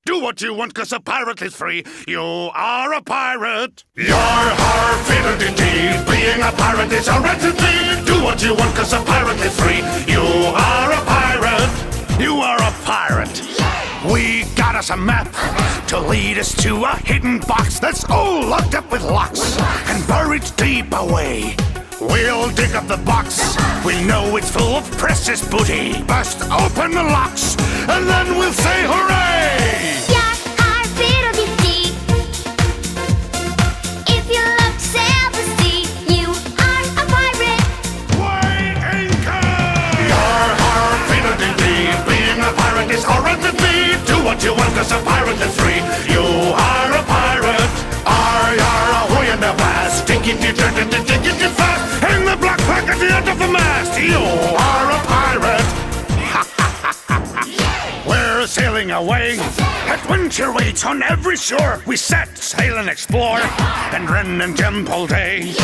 Do what you want, 'cause a pirate is free. You are a pirate. Yarrrrr, fiddle-dee-dee. Being a pirate is a recipe. Do what you want, 'cause a pirate is free. You are a pirate. You are a pirate. We got us a map to lead us to a hidden box that's all locked up with locks and buried deep away. We'll dig up the box. We know it's full of precious booty. Bust open the locks, and then we'll say hooray! Yarrrrr, fiddle-dee-dee. If you love to sail the sea, you are a pirate. Weigh anchor! Yarrrrr, fiddle-dee-dee. Being a pirate is our recipe. Do what you want, 'cause a pirate is free. You are a pirate. Yarrrrr, ahoy in the blast. Tickety-tickety-tickety fast. In the black pack at the end of the mast. You are a pirate. We're sailing away. Adventure waits on every shore. We set sail and explore, and Ren and jump all day.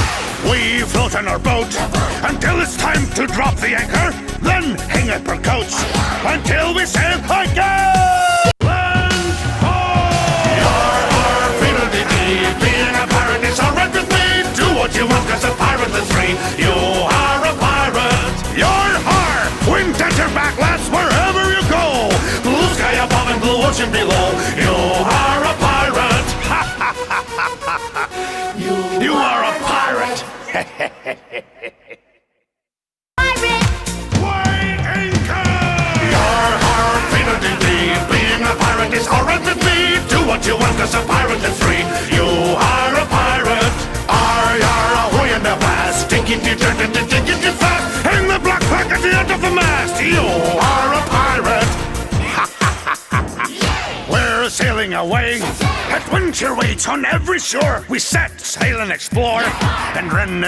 We float on our boat until it's time to drop the anchor. Then hang up our coats until we sail again. Land ho! Yarrrrr, fiddle-dee-dee. Being a pirate is a recipe. Do what you want, 'cause a pirate is free. You are a pirate. Yarrrrr! Wind at your back, lads, wherever you go. Blue sky above and blue ocean below. You are a pirate. You are a pirate. Pirate. Weigh anchor! Yarrrr, fiddle-dee-dee. Being a pirate is our recipe. Do what you want, 'cause a pirate is free. You are a pirate. Yarrrr, ahoy in the blast. Tickety-tickety-tickety fast. In the black pack at the end of the mast. You are a pirate. We're sailing away. Adventure waits on every shore. We set sail and explore, and Ren